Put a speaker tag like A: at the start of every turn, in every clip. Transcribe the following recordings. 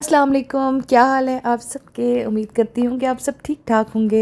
A: अस्सलाम वालेकुम, क्या हाल है आप सबके। उम्मीद करती हूँ कि आप सब ठीक ठाक होंगे।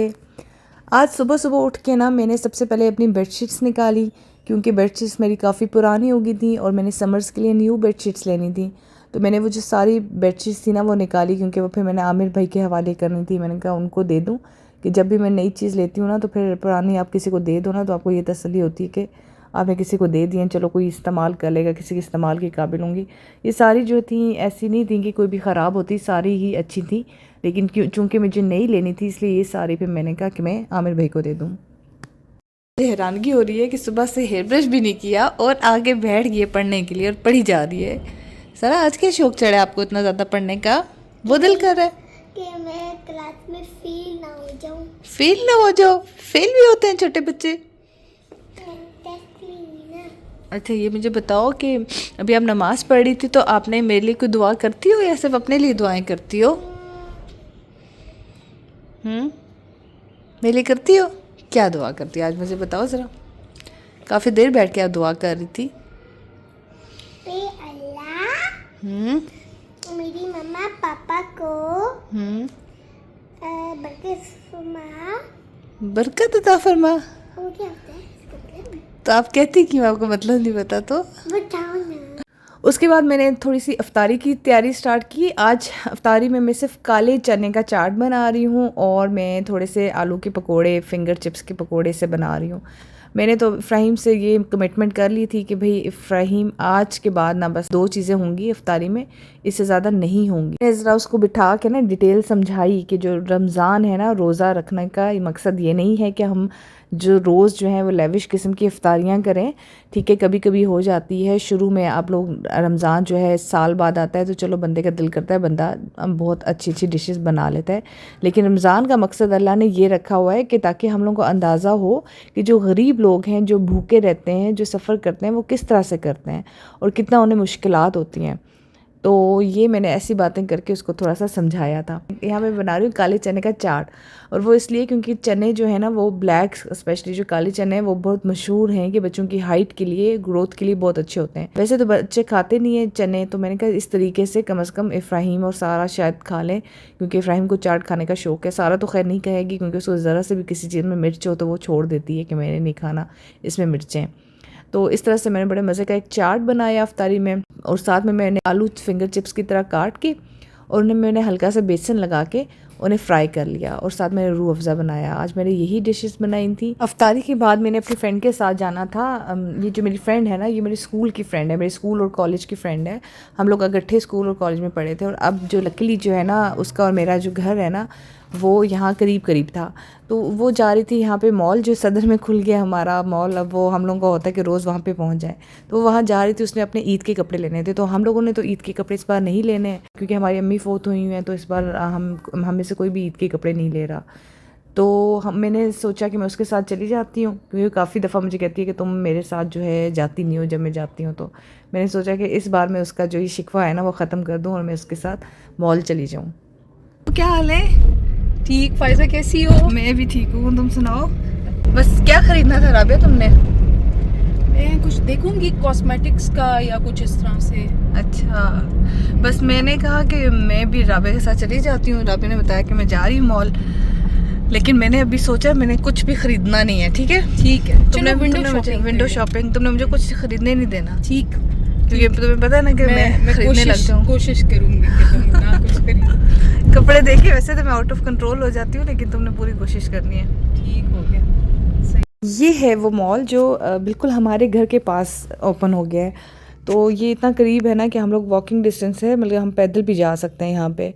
A: आज सुबह सुबह उठ के ना मैंने सबसे पहले अपनी बेडशीट्स निकाली, क्योंकि बेडशीट्स मेरी काफ़ी पुरानी हो गई थी और मैंने समर्स के लिए न्यू बेडशीट्स लेनी थी। तो मैंने वो जो सारी बेडशीट्स थी ना वो निकाली, क्योंकि वो फिर मैंने आमिर भाई के हवाले करनी थी। मैंने कहा उनको दे दूँ कि जब भी मैं नई चीज़ लेती हूँ ना तो फिर पुरानी आप किसी को दे दो ना, तो आपको ये तसल्ली होती है कि आपने किसी को दे दिए, चलो कोई इस्तेमाल कर लेगा, किसी के इस्तेमाल के काबिल होंगी। ये सारी जो थी ऐसी नहीं थी कि कोई भी ख़राब होती, सारी ही अच्छी थी। लेकिन क्यों, चूँकि मुझे नहीं लेनी थी, इसलिए ये सारी फिर मैंने कहा कि मैं आमिर भाई को दे दूँ। मुझे हैरानगी हो रही है कि सुबह से हेयर ब्रश भी नहीं किया और आगे बैठ गई है पढ़ने के लिए और पढ़ी जा रही है। सरा आज क्या शौक चढ़ा आपको इतना ज़्यादा पढ़ने का? वो दिल कर रहा है
B: कि मैं क्लास में फेल ना हो जाऊं।
A: फेल ना हो जाओ? फेल भी होते हैं छोटे बच्चे?
B: टेस्ट लेंगे ना।
A: अच्छा, ये मुझे बताओ कि अभी आप नमाज़ पढ़ रही थी तो आपने मेरे लिए कोई दुआ करती हो या सिर्फ अपने लिए दुआएं करती हो? मेरे लिए करती हो? क्या दुआ करती हो आज मुझे बताओ ज़रा। काफ़ी देर बैठ के आप दुआ कर रही थी।
B: पे अल्लाह
A: हम्म
B: मेरी मम्मा पापा को
A: हम्म
B: बरकत फरमा।
A: बरकत अता फरमा।
B: वो क्या होता है इसका मतलब?
A: तो आप कहती क्यों, आपको मतलब नहीं पता तो?
B: बताओ ना।
A: उसके बाद मैंने थोड़ी सी अफ्तारी की तैयारी स्टार्ट की। आज अफ्तारी में मैं सिर्फ काले चने का चाट बना रही हूँ और मैं थोड़े से आलू के पकोड़े, फिंगर चिप्स के पकोड़े से बना रही हूँ। मैंने तो इफ़राहीम से ये कमिटमेंट कर ली थी कि भाई इफ़राहीम आज के बाद ना बस 2 चीज़ें होंगी इफ्तारी में, इससे ज़्यादा नहीं होंगी। मैंने ज़रा उसको बिठा के ना डिटेल समझाई कि जो रमज़ान है ना, रोज़ा रखने का मकसद ये नहीं है कि हम जो रोज़ जो है वो लेविश किस्म की इफ्तारियाँ करें। ठीक है, कभी कभी हो जाती है। शुरू में आप लोग रमज़ान जो है साल बाद आता है तो चलो बंदे का दिल करता है, बंदा बहुत अच्छी अच्छी डिशेस बना लेता है। लेकिन रमज़ान का मकसद अल्लाह ने ये रखा हुआ है कि ताकि हम लोग को अंदाज़ा हो कि जो गरीब लोग हैं, जो भूखे रहते हैं, जो सफ़र करते हैं, वो किस तरह से करते हैं और कितना उन्हें मुश्किलात होती हैं। तो ये मैंने ऐसी बातें करके उसको थोड़ा सा समझाया था। यहाँ मैं बना रही हूँ काले चने का चाट, और वो इसलिए क्योंकि चने जो है ना वो ब्लैक, स्पेशली जो काले चने हैं वो बहुत मशहूर हैं कि बच्चों की हाइट के लिए, ग्रोथ के लिए बहुत अच्छे होते हैं। वैसे तो बच्चे खाते नहीं हैं चने, तो मैंने कहा इस तरीके से कम इफ़राहीम और सारा शायद खा लें, क्योंकि इफ़राहीम को चाट खाने का शौक़ है। सारा तो खैर नहीं कहेगी, क्योंकि उसको ज़रा से भी किसी चीज़ में मिर्च हो तो वो छोड़ देती है कि मैंने नहीं खाना, इसमें मिर्चें। तो इस तरह से मैंने बड़े मज़े का एक चाट बनाया अफ्तारी में, और साथ में मैंने आलू फिंगर चिप्स की तरह काट के और उन्हें मैंने हल्का सा बेसन लगा के उन्हें फ्राई कर लिया, और साथ मैंने रूह अफ़ज़ा बनाया। आज मैंने यही डिशेस बनाई थी। अफ्तारी के बाद मैंने अपनी फ्रेंड के साथ जाना था। ये जो मेरी फ्रेंड है ना, ये मेरे स्कूल की फ्रेंड है, मेरे स्कूल और कॉलेज की फ्रेंड है। हम लोग इकट्ठे स्कूल और कॉलेज में पढ़े थे, और अब जो लकीली जो है ना उसका और मेरा जो घर है ना वो यहाँ करीब करीब था। तो वो जा रही थी यहाँ पे मॉल, जो सदर में खुल गया हमारा मॉल, अब वो हम लोगों का होता है कि रोज़ वहाँ पे पहुँच जाए। तो वहाँ जा रही थी, उसने अपने ईद के कपड़े लेने थे। तो हम लोगों ने तो ईद के कपड़े इस बार नहीं लेने हैं, क्योंकि हमारी अम्मी फ़ौत हुई हैं, तो इस बार हम में से कोई भी ईद के कपड़े नहीं ले रहा। तो मैंने सोचा कि मैं उसके साथ चली जाती हूँ, क्योंकि काफ़ी दफ़ा मुझे कहती है कि तुम मेरे साथ जो है जाती नहीं हो जब मैं जाती हूँ। तो मैंने सोचा कि इस बार मैं उसका जो ये शिकवा है ना वो ख़त्म कर दूँ और मैं उसके साथ मॉल चली जाऊँ।
C: क्या हाल है? ठीक। फायजा कैसी हो?
A: मैं भी ठीक हूँ, तुम सुनाओ। बस क्या खरीदना था राबिया तुमने?
C: मैं कुछ देखूंगी कॉस्मेटिक्स का या कुछ इस तरह से।
A: अच्छा, बस मैंने कहा कि मैं भी राबिया के साथ चली जाती हूँ। राबिया ने बताया कि मैं जा रही हूँ मॉल, लेकिन मैंने अभी सोचा मैंने कुछ भी खरीदना नहीं है। ठीक है,
C: ठीक है,
A: तुमने विंडो शॉपिंग तुमने मुझे कुछ खरीदने नहीं देना,
C: ठीक,
A: क्योंकि तुम्हें पता है ना कि मैं खरीदने लग जाऊँ।
C: कोशिश करूंगी कि तुम ना कुछ खरीदो।
A: कपड़े देखे वैसे तो मैं आउट ऑफ कंट्रोल हो जाती हूँ, लेकिन तुमने पूरी कोशिश करनी है।
C: ठीक हो गया, सही।
A: ये है वो मॉल जो बिल्कुल हमारे घर के पास ओपन हो गया है। तो ये इतना करीब है ना कि हम लोग वॉकिंग डिस्टेंस है, मतलब हम पैदल भी जा सकते हैं यहाँ पे।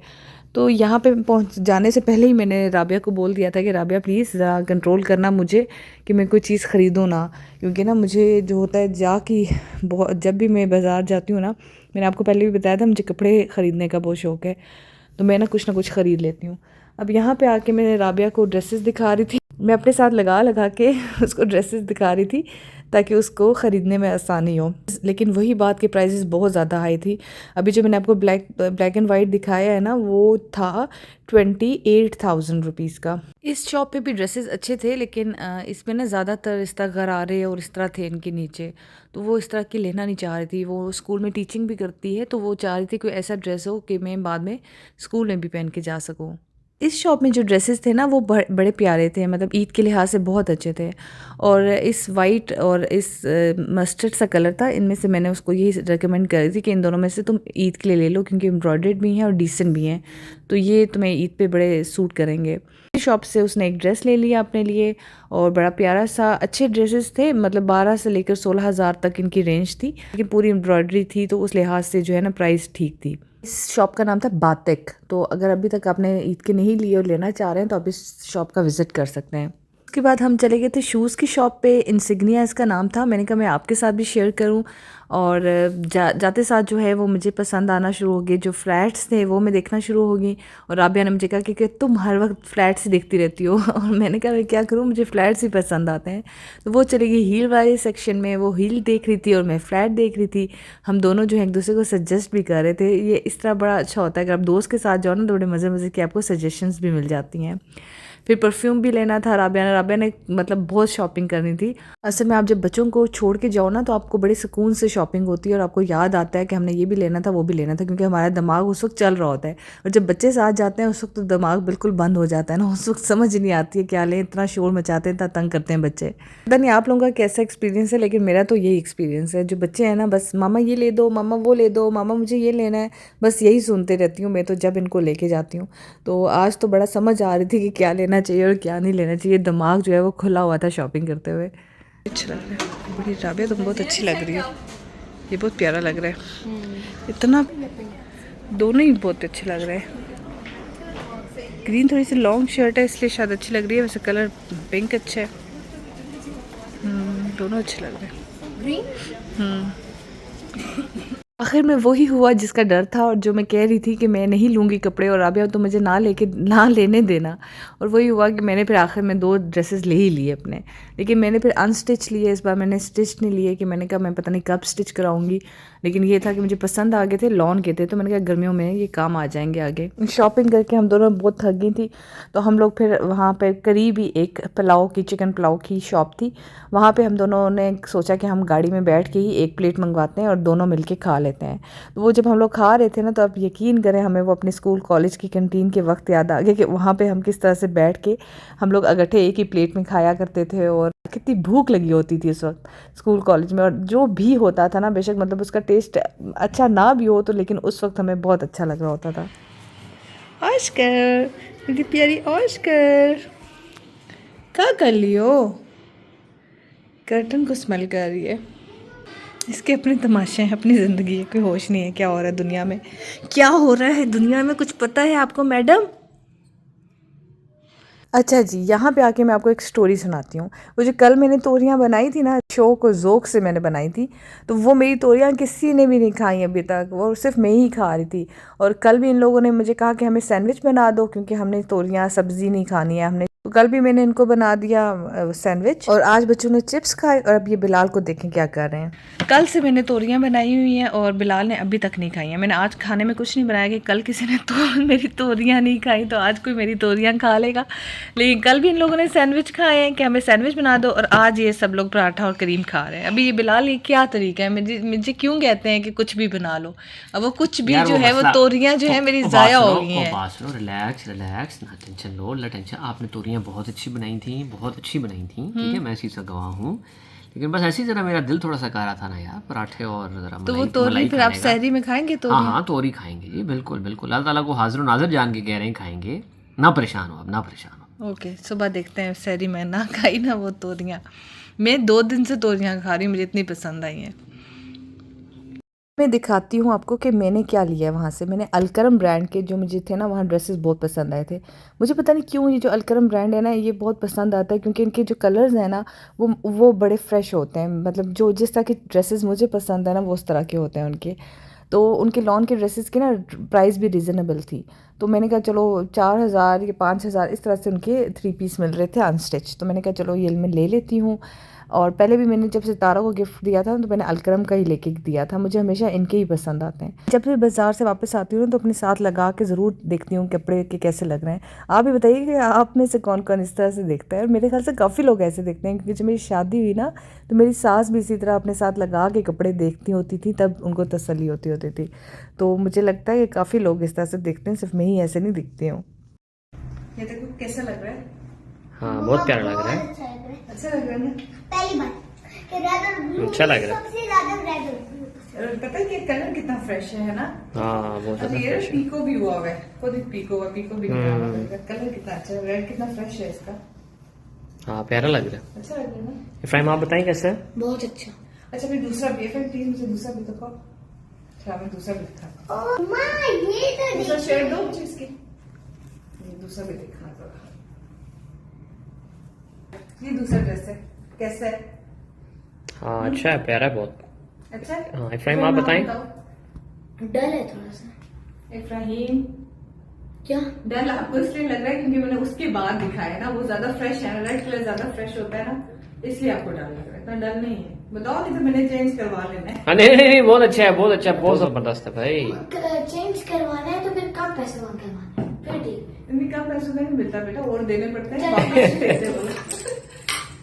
A: तो यहाँ पे पहुँच जाने से पहले ही मैंने राबिया को बोल दिया था कि राबिया प्लीज़ ज़रा कंट्रोल करना मुझे, कि मैं कोई चीज़ ख़रीदूँ ना, क्योंकि ना मुझे जो होता है जाके बहुत, जब भी मैं बाज़ार जाती हूँ ना, मैंने आपको पहले भी बताया था मुझे कपड़े ख़रीदने का बहुत शौक़ है, तो मैं ना कुछ ख़रीद लेती हूँ। अब यहाँ पे आके मैंने राबिया को ड्रेसेस दिखा रही थी, मैं अपने साथ लगा के उसको ड्रेसेस दिखा रही थी ताकि उसको ख़रीदने में आसानी हो। लेकिन वही बात कि प्राइसेस बहुत ज़्यादा हाई थी। अभी जो मैंने आपको ब्लैक एंड वाइट दिखाया है ना, वो था 28,000 रुपीज़ का। इस शॉप पे भी ड्रेसेस अच्छे थे, लेकिन इसमें ना ज़्यादातर इस तरह गरारे और इस तरह थे इनके नीचे, तो वो इस तरह की लेना नहीं चाह रही थी। वो स्कूल में टीचिंग भी करती है, तो वो चाह रही थी कोई ऐसा ड्रेस हो कि मैं बाद में स्कूल में भी पहन के जा सकूँ। इस शॉप में जो ड्रेसेस थे ना, वो बड़े प्यारे थे, मतलब ईद के लिहाज से बहुत अच्छे थे। और इस वाइट और इस मस्टर्ड सा कलर था, इनमें से मैंने उसको यही रिकमेंड करी थी कि इन दोनों में से तुम ईद के लिए ले लो, क्योंकि एम्ब्रॉयडर्ड भी हैं और डिसेंट भी हैं, तो ये तुम्हें ईद पे बड़े सूट करेंगे। इस शॉप से उसने एक ड्रेस ले लिया अपने लिए, और बड़ा प्यारा सा, अच्छे ड्रेसेस थे, मतलब 12 से लेकर 16,000 तक इनकी रेंज थी, लेकिन पूरी एम्ब्रॉयडरी थी, तो उस लिहाज से जो है ना प्राइस ठीक थी। इस शॉप का नाम था बातिक। तो अगर अभी तक आपने ईद के नहीं लिए और लेना चाह रहे हैं तो आप इस शॉप का विज़िट कर सकते हैं। उसके बाद हम चले गए थे शूज़ की शॉप पे, इंसिग्निया इसका नाम था। मैंने कहा मैं आपके साथ भी शेयर करूं, और जाते साथ जो है वो मुझे पसंद आना शुरू हो गए। जो फ्लैट्स थे वो मैं देखना शुरू हो गई, और राबिया ने मुझे कहा कि तुम हर वक्त फ्लैट्स ही देखती रहती हो और मैंने कहा मैं क्या करूं, मुझे फ्लैट्स ही पसंद आते हैं। तो वो चली गई हील वाले सेक्शन में, वो हील देख रही थी और मैं फ्लैट देख रही थी। हम दोनों जो है एक दूसरे को सजेस्ट भी कर रहे थे। ये इस तरह बड़ा अच्छा होता है, अगर आप दोस्त के साथ जाओ ना, तो बड़े मज़े मज़े की आपको सजेशंस भी मिल जाती हैं। फिर परफ्यूम भी लेना था राबिया ने मतलब बहुत शॉपिंग करनी थी। असल में आप जब बच्चों को छोड़ के जाओ ना, तो आपको बड़े सुकून से शॉपिंग होती है, और आपको याद आता है कि हमने ये भी लेना था, वो भी लेना था, क्योंकि हमारा दिमाग उस वक्त चल रहा होता है। और जब बच्चे साथ जाते हैं उस वक्त तो दिमाग बिल्कुल बंद हो जाता है ना, उस वक्त समझ नहीं आती है क्या लें, इतना शोर मचाते हैं, इतना तंग करते हैं बच्चे। पता नहीं आप लोगों का कैसा एक्सपीरियंस है, लेकिन मेरा तो यही एक्सपीरियंस है। जो बच्चे हैं ना, बस मामा ये ले दो, मामा वो ले दो, मामा मुझे ये लेना है, बस यही सुनते रहती हूँ मैं तो जब इनको लेके जाती हूँ। तो आज तो बड़ा समझ आ रही थी कि क्या लेना चाहिए और क्या नहीं लेना चाहिए। दिमाग जो है वो खुला हुआ था शॉपिंग करते हुए। अच्छा लग रहा है, बड़ी राबिया तुम बहुत अच्छी लग रही हो, ये बहुत प्यारा लग रहा है, इतना दोनों ही बहुत अच्छे लग रहे हैं। ग्रीन थोड़ी सी लॉन्ग शर्ट है इसलिए शायद अच्छी लग रही है, वैसे कलर पिंक अच्छा है। दोनों अच्छे लग रहे हैं। आखिर में वही हुआ जिसका डर था, और जो मैं कह रही थी कि मैं नहीं लूँगी कपड़े, और राबिया तो मुझे ना लेने देना। और वही हुआ कि मैंने फिर आखिर में 2 ड्रेसेस ले ही लिए अपने, लेकिन मैंने फिर अनस्टिच लिए। इस बार मैंने स्टिच नहीं लिए, कि मैंने कहा मैं पता नहीं कब स्टिच कराऊंगी, लेकिन ये था कि मुझे पसंद आ गए थे, लॉन के थे, तो मैंने कहा गर्मियों में ये काम आ जाएंगे आगे। शॉपिंग करके हम दोनों बहुत थक गई थी, तो हम लोग फिर वहाँ पे करीब ही एक चिकन पुलाव की शॉप थी, वहाँ पे हम दोनों ने सोचा कि हम गाड़ी में बैठ के ही एक प्लेट मंगवाते हैं और दोनों मिलके खा लेते हैं। तो वो जब हम लोग खा रहे थे ना, तो आप यकीन करें हमें वो अपने स्कूल कॉलेज की कैंटीन के वक्त याद आ गया कि वहाँ पे हम किस तरह से बैठ के हम लोग इकट्ठे एक ही प्लेट में खाया करते थे, और कितनी भूख लगी होती थी उस वक्त स्कूल कॉलेज में। और जो भी होता था ना, बेशक मतलब उसका टेस्ट अच्छा ना भी हो, तो लेकिन उस वक्त हमें बहुत अच्छा लग रहा होता था। ऑस्कर, मेरी प्यारी ऑस्कर, क्या कर लियो? कर्टन को स्मेल कर रही है। इसके अपने तमाशे हैं, अपनी ज़िंदगी है, कोई होश नहीं है क्या हो रहा है दुनिया में। क्या हो रहा है दुनिया में कुछ पता है आपको मैडम? अच्छा जी, यहाँ पे आके मैं आपको एक स्टोरी सुनाती हूँ। वो जो कल मैंने तोरियाँ बनाई थी ना, शौक़ और ज़ौक़ से मैंने बनाई थी, तो वो मेरी तोरियाँ किसी ने भी नहीं खाई अभी तक, वो सिर्फ मैं ही खा रही थी। और कल भी इन लोगों ने मुझे कहा कि हमें सैंडविच बना दो, क्योंकि हमने तोरियाँ सब्ज़ी नहीं खानी है हमने, तो कल भी मैंने इनको बना दिया सैंडविच, और आज बच्चों ने चिप्स खाए, और अब ये बिलाल को देखें क्या कर रहे हैं। कल से मैंने तोरियाँ बनाई हुई हैं और बिलाल ने अभी तक नहीं खाई हैं। मैंने आज खाने में कुछ नहीं बनाया कि कल किसी ने तो मेरी तोरियाँ नहीं खाई तो आज कोई मेरी तोरियाँ खा लेगा। लेकिन कल भी इन लोगों ने सैंडविच खाए हैं कि हमें सैंडविच बना दो, और आज ये सब लोग पराठा और करीम खा रहे हैं। अभी ये बिलाल, ये क्या तरीका है? मुझे क्यों कहते हैं कि कुछ भी बना लो? अब वो कुछ भी जो है, वो तोरियाँ जो है मेरी ज़ाया हो गई हैं।
D: रिलैक्स रिलैक्स, ना टेंशन लो, ना टेंशन। आपने तोरियाँ बहुत अच्छी बनाई थी, बहुत अच्छी बनाई थी, ठीक है, मैं इसी से गवाह हूँ। लेकिन बस ऐसी जरा मेरा दिल थोड़ा सा कह रहा था ना यार, पराठे और जरा
A: तो वो तोरी फिर आप सहरी में खाएंगे? तो
D: हाँ, तोरी खाएंगे जी, बिल्कुल बिल्कुल। अल्लाह ताला को हाजिर नाज़िर जान के कह रहे हैं, खाएंगे, ना परेशान हो आप, ना परेशान हो।
A: ओके, सुबह देखते हैं। सहरी में ना खाई ना वो तोरियाँ, मैं 2 दिन से तोरियाँ खा रही हूँ, मुझे इतनी पसंद आई हैं। मैं दिखाती हूँ आपको कि मैंने क्या लिया है वहाँ से। मैंने अलकरम ब्रांड के जो मुझे थे ना, वहाँ ड्रेसेस बहुत पसंद आए थे। मुझे पता नहीं क्यों ये जो अलकरम ब्रांड है ना, ये बहुत पसंद आता है, क्योंकि इनके जो कलर्स हैं ना, वो बड़े फ्रेश होते हैं। मतलब जो जिस तरह के ड्रेसेस मुझे पसंद है ना, वो उस तरह के होते हैं उनके। तो उनके लॉन के ड्रेसेस की ना प्राइस भी रिजनेबल थी, तो मैंने कहा चलो 4,000 या 5,000 इस तरह से उनके 3 पीस मिल रहे थे अनस्टिच, तो मैंने कहा चलो ये मैं ले लेती हूँ। और पहले भी मैंने जब सितारा को गिफ्ट दिया था तो मैंने अलकरम का ही लेके दिया था, मुझे हमेशा इनके ही पसंद आते हैं। जब भी बाज़ार से वापस आती हूँ तो अपने साथ लगा के ज़रूर देखती हूँ कपड़े के कैसे लग रहे हैं। आप भी बताइए कि आप में से कौन कौन इस तरह से देखता है, और मेरे ख्याल से काफ़ी लोग ऐसे देखते हैं, क्योंकि जब मेरी शादी हुई ना तो मेरी सास भी इसी तरह अपने साथ लगा के कपड़े देखती होती थी, तब उनको तसल्ली होती थी। तो मुझे लगता है कि काफ़ी लोग इस तरह से देखते हैं, सिर्फ मैं ही ऐसे नहीं दिखती हूँ। ये देखो कैसा लग रहा है।
D: हाँ बहुत प्यारा लग रहा है।
B: अच्छा लग रहा है।
A: अच्छा लग रहा है ना।
B: पहली बार कि रेड और ब्लू
D: अच्छा लग रहा है।
B: सबसे ज्यादा रेड और ब्लू।
A: और पता है कि कलर कितना फ्रेश है ना।
D: हाँ बहुत
A: अब
D: ज़्यादा
A: ये
D: फ्रेश है।
A: पीको भी हुआ है, खुद ही पीको हुआ, पीको भी निकालना पड़ेगा। कलर कितना अच्छा है, रेड कितना फ्रेश है इसका।
D: हाँ प्यारा लग रहा है।
A: अच्छा लग रहा है ना।
D: इफ्राहिम आप बताएं कैसा है?
C: बहुत अच्छा।
A: अच्छा फिर दूसरा भी है, फिर प्लीज मुझे दूसरा भी दिखाओ। अच्छा मैं दूसरा भी दिखाता हूँ।
B: ओह माँ ये तो
A: दूसरा
B: देखिए।
A: शेड दो मुझे इसकी। ये दूसरा भी दिखा दो। ये दूसरा ड्रेस है, कैसा है?
D: हाँ अच्छा है, प्यारा है बहुत।
A: अच्छा है?
D: हाँ इफ्राहिम आप बताएं।
C: डल है थोड़ा सा।
A: इब्राहिम
C: क्या?
A: डल आपको इसलिए लग रहा है क्योंकि मैंने उसके बाद दिखाया ना, वो ज्यादा फ्रेश है, रेड कलर ज्यादा फ्रेश होता है ना, इसलिए आपको डल लग रहा है। तो डल नहीं है, बताओ, नहीं तो मैंने चेंज करवा लेना है।
D: हाँ नहीं बहुत अच्छा है, बहुत अच्छा, बहुत जबरदस्त है भाई।
C: चेंज करवाना है तो फिर कम पैसे वहाँ करवाना है, फिर ठीक।
A: इतनी कम पैसों का नहीं मिलता बेटा, और देने पड़ते हैं, वापस पैसे बोलो।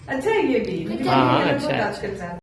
A: अच्छा है ये भी,
D: हाँ, अच्छा है।
A: आजकल